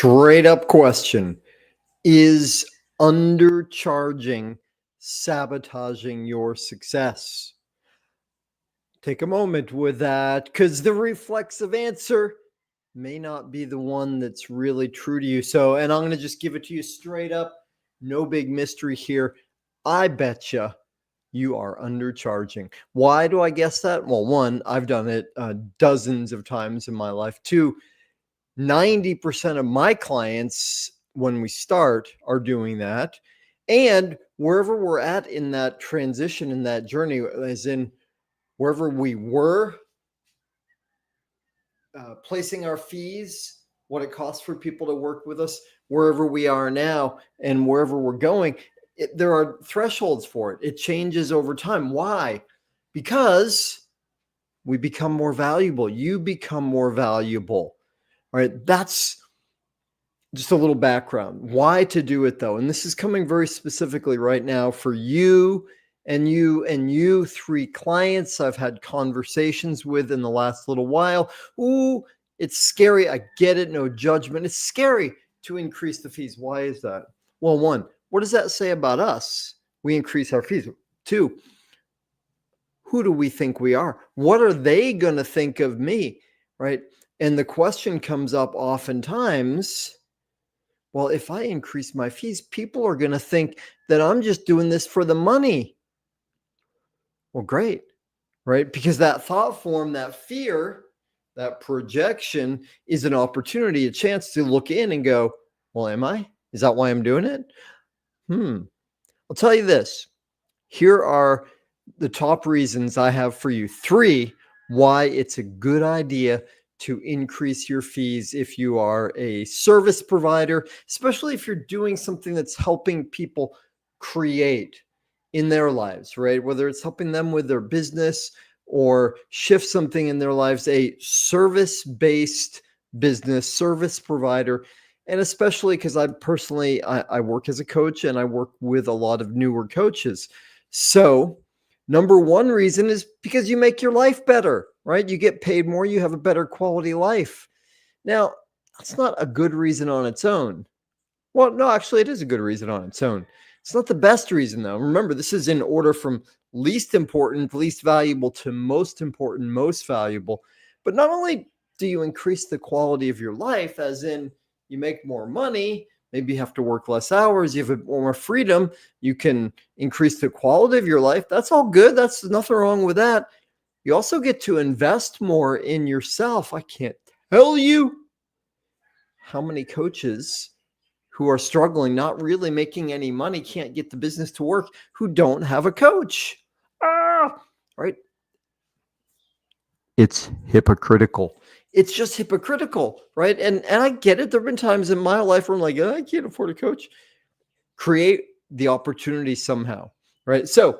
Straight up question. Is undercharging sabotaging your success? Take a moment with that because the reflexive answer may not be the one that's really true to you. So, and I'm going to just give it to you straight up. No big mystery here. I betcha you are undercharging. Why do I guess that? Well, one, I've done it dozens of times in my life. Two, 90% of my clients, when we start, are doing that. And wherever we're at in that transition, in that journey, as in wherever we were placing our fees, what it costs for people to work with us, wherever we are now, and wherever we're going, there are thresholds for it. It changes over time. Why? Because we become more valuable. You become more valuable. All right. That's just a little background. Why to do it though? And this is coming very specifically right now for you and you, 3 clients I've had conversations with in the last little while. Ooh, it's scary. I get it. No judgment. It's scary to increase the fees. Why is that? Well, one, what does that say about us? We increase our fees. 2, who do we think we are? What are they going to think of me? Right. And the question comes up oftentimes, well, if I increase my fees, people are going to think that I'm just doing this for the money. Well, great, right? Because that thought form, that fear, that projection is an opportunity, a chance to look in and go, well, am I? Is that why I'm doing it? I'll tell you this. Here are the top reasons I have for you. 3, why it's a good idea to increase your fees if you are a service provider, especially if you're doing something that's helping people create in their lives, right? Whether it's helping them with their business or shift something in their lives, a service-based business, service provider. And especially because I personally, I work as a coach and I work with a lot of newer coaches. So number 1 reason is because you make your life better, right? You get paid more, you have a better quality life. Now, that's not a good reason on its own. Well, no, actually, it is a good reason on its own. It's not the best reason, though. Remember, this is in order from least important, least valuable to most important, most valuable. But not only do you increase the quality of your life, as in you make more money, maybe you have to work less hours, you have more freedom, you can increase the quality of your life. That's all good. That's nothing wrong with that. You also get to invest more in yourself. I can't tell you how many coaches who are struggling, not really making any money, can't get the business to work, who don't have a coach. Right? It's hypocritical. It's just hypocritical, right? And I get it. There have been times in my life where I'm like, I can't afford a coach. Create the opportunity somehow, right? So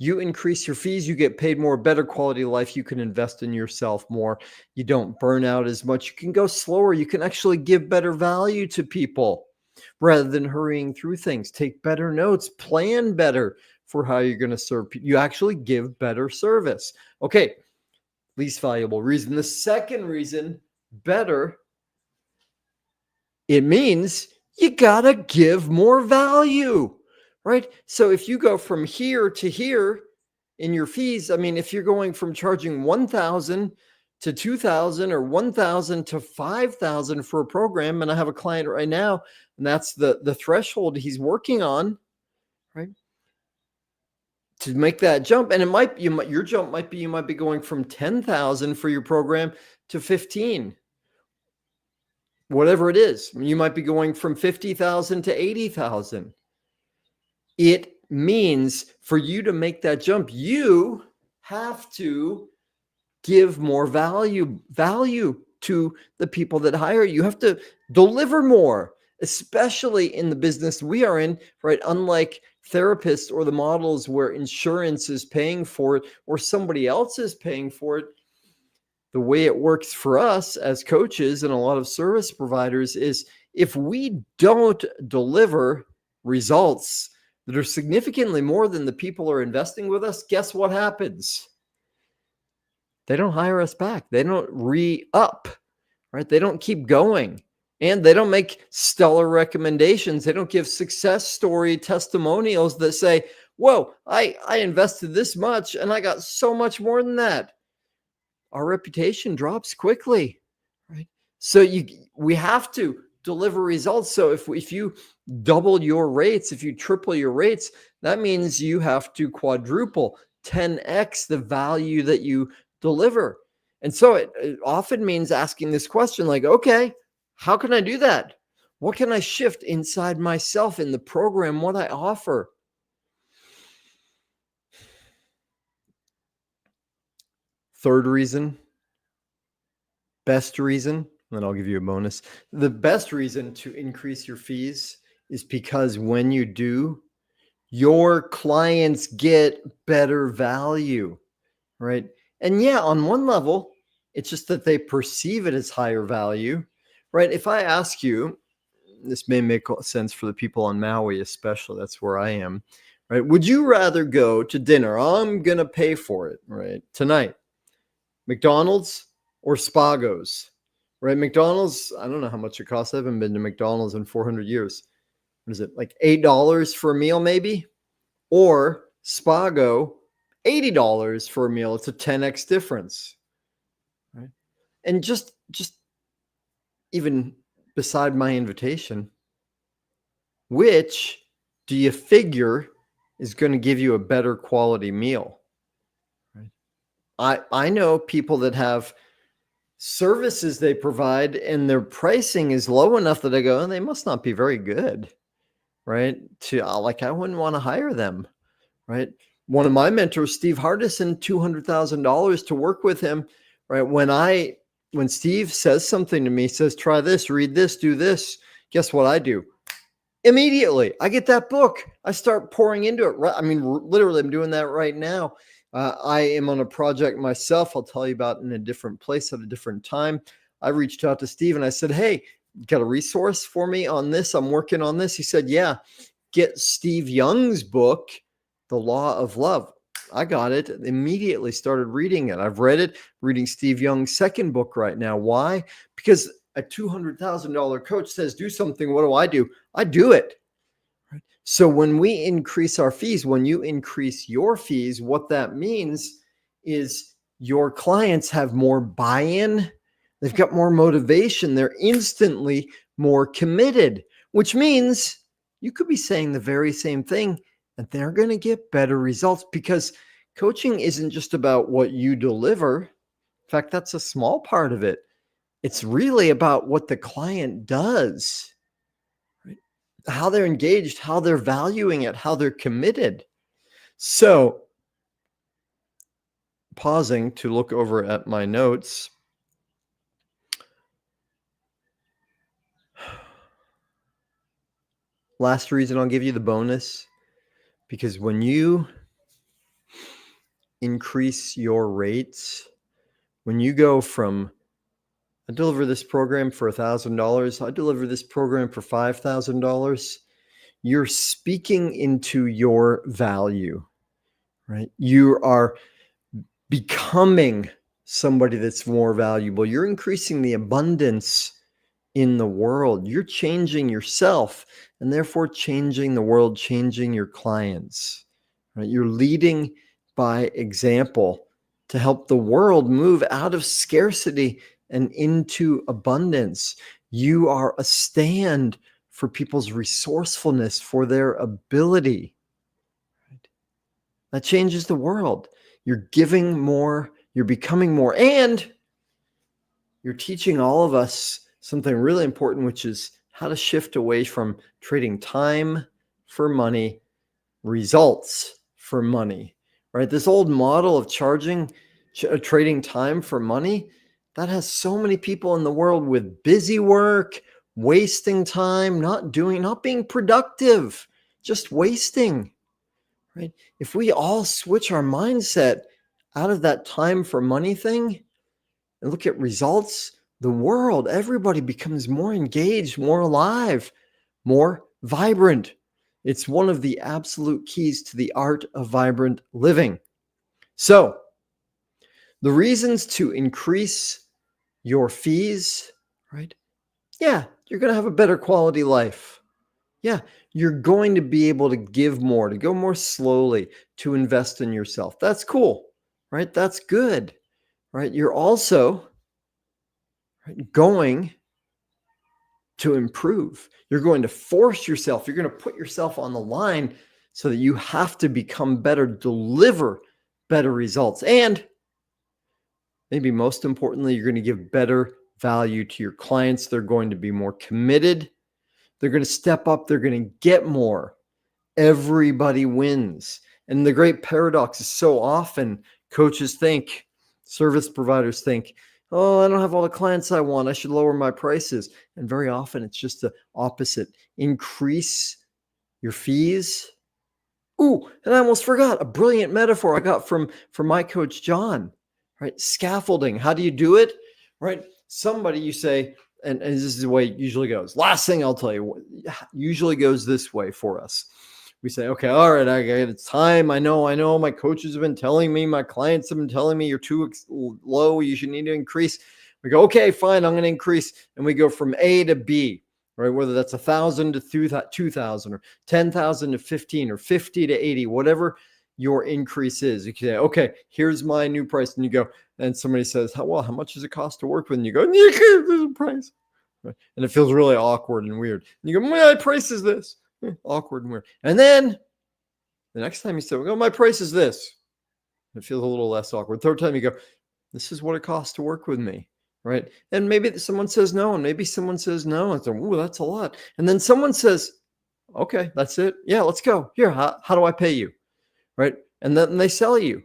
you increase your fees, you get paid more, better quality of life. You can invest in yourself more. You don't burn out as much. You can go slower. You can actually give better value to people rather than hurrying through things. Take better notes, plan better for how you're going to serve people. You actually give better service. Okay, least valuable reason. The second reason, better, it means you got to give more value, right? So if you go from here to here in your fees, I mean, if you're going from charging 1,000 to 2,000 or 1,000 to 5,000 for a program, and I have a client right now, and that's the threshold he's working on, right? To make that jump, and your jump might be, you might be going from 10,000 for your program to 15, whatever it is. You might be going from 50,000 to 80,000. It means for you to make that jump, you have to give more value to the people that hire you. You have to deliver more, especially in the business we are in, right? Unlike therapists or the models where insurance is paying for it or somebody else is paying for it. The way it works for us as coaches and a lot of service providers is if we don't deliver results that are significantly more than the people are investing with us, guess what happens? They don't hire us back. They don't re-up, right? They don't keep going. And they don't make stellar recommendations. They don't give success story testimonials that say, whoa, I invested this much and I got so much more than that. Our reputation drops quickly, right? So we have to deliver results. So if you double your rates, if you triple your rates, that means you have to quadruple, 10x the value that you deliver. And so it often means asking this question like, okay, how can I do that? What can I shift inside myself in the program, what I offer? Third reason, best reason, then I'll give you a bonus. The best reason to increase your fees is because when you do, your clients get better value, right? And yeah, on one level, it's just that they perceive it as higher value, right? If I ask you, this may make sense for the people on Maui, especially, that's where I am, right? Would you rather go to dinner? I'm going to pay for it, right? Tonight, McDonald's or Spago's, right? McDonald's, I don't know how much it costs. I haven't been to McDonald's in 400 years. What is it, like $8 for a meal maybe? Or Spago, $80 for a meal. It's a 10x difference, right? And just even beside my invitation, which do you figure is going to give you a better quality meal? Right? I know people that have services they provide and their pricing is low enough that I go, they must not be very good, right? I wouldn't want to hire them, right? One of my mentors, Steve Hardison, $200,000 to work with him, right? When Steve says something to me, says, try this, read this, do this, guess what I do? Immediately, I get that book. I start pouring into it. I mean, literally, I'm doing that right now. I am on a project myself. I'll tell you about in a different place at a different time. I reached out to Steve and I said, hey, got a resource for me on this? I'm working on this. He said, yeah, get Steve Young's book, The Law of Love. I got it, immediately started reading it. I've read it, reading Steve Young's second book right now. Why? Because a $200,000 coach says, do something. What do? I do it. Right? So when we increase our fees, when you increase your fees, what that means is your clients have more buy-in. They've got more motivation. They're instantly more committed, which means you could be saying the very same thing and they're going to get better results, because coaching isn't just about what you deliver. In fact, that's a small part of it. It's really about what the client does, right? How they're engaged, how they're valuing it, how they're committed. So, pausing to look over at my notes. Last reason I'll give you the bonus, because when you increase your rates, when you go from, I deliver this program for $1,000, I deliver this program for $5,000, you're speaking into your value, right? You are becoming somebody that's more valuable. You're increasing the abundance in the world. You're changing yourself and therefore changing the world, changing your clients, right? You're leading by example to help the world move out of scarcity and into abundance. You are a stand for people's resourcefulness, for their ability. Right? That changes the world. You're giving more, you're becoming more, and you're teaching all of us something really important, which is how to shift away from trading time for money, results for money, right? This old model of trading time for money, that has so many people in the world with busy work, wasting time, not being productive, just wasting, right? If we all switch our mindset out of that time for money thing and look at results, the world, everybody becomes more engaged, more alive, more vibrant. It's one of the absolute keys to the art of vibrant living. So, the reasons to increase your fees, right? Yeah, you're going to have a better quality life. Yeah, you're going to be able to give more, to go more slowly, to invest in yourself. That's cool, right? That's good, right? You're also going to improve. You're going to force yourself. You're going to put yourself on the line so that you have to become better, deliver better results. And maybe most importantly, you're going to give better value to your clients. They're going to be more committed. They're going to step up. They're going to get more. Everybody wins. And the great paradox is so often coaches think, service providers think, oh, I don't have all the clients I want. I should lower my prices. And very often it's just the opposite. Increase your fees. Ooh, and I almost forgot a brilliant metaphor I got from my coach, John, right? Scaffolding. How do you do it? Right? Somebody you say, and this is the way it usually goes. Last thing I'll tell you, usually goes this way for us. We say, okay, all right, it's time. I know. My coaches have been telling me, my clients have been telling me you're too low. You should need to increase. We go, okay, fine, I'm going to increase. And we go from A to B, right? Whether that's 1,000 to 2,000 or 10,000 to 15 or 50 to 80, whatever your increase is. You can say, okay, here's my new price. And you go, and somebody says, how much does it cost to work with? And you go, there's a price. Right? And it feels really awkward and weird. And you go, my price is this. Awkward and weird. And then the next time you say, well, my price is this. It feels a little less awkward. Third time you go, this is what it costs to work with me. Right. And maybe someone says no, and maybe someone says no. And so, ooh, that's a lot. And then someone says, okay, that's it. Yeah, let's go. Here, how do I pay you? Right. And then they sell you,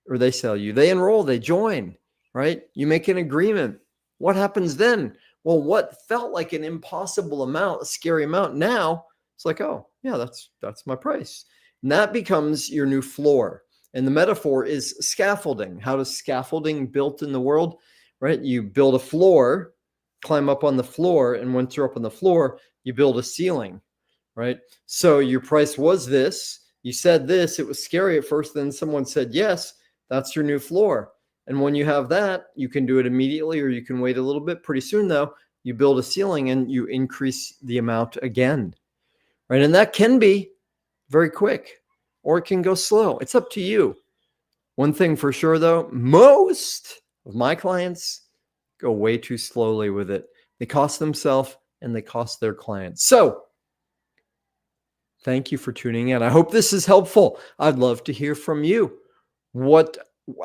or they sell you. They enroll, they join. Right. You make an agreement. What happens then? Well, what felt like an impossible amount, a scary amount, now it's like, oh, yeah, that's my price. And that becomes your new floor. And the metaphor is scaffolding. How does scaffolding built in the world, right? You build a floor, climb up on the floor, and once you're up on the floor, you build a ceiling, right? So your price was this. You said this. It was scary at first. Then someone said yes. That's your new floor. And when you have that, you can do it immediately, or you can wait a little bit. Pretty soon, though, you build a ceiling and you increase the amount again. Right. And that can be very quick, or it can go slow. It's up to you. One thing for sure, though, most of my clients go way too slowly with it. They cost themselves and they cost their clients. So thank you for tuning in. I hope this is helpful. I'd love to hear from you.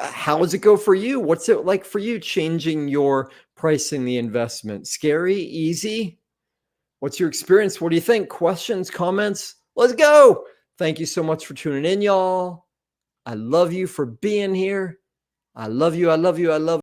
How does it go for you? What's it like for you changing your pricing, the investment? Scary, easy? What's your experience? What do you think? Questions, comments? Let's go. Thank you so much for tuning in, y'all. I love you for being here. I love you. I love you. I love you.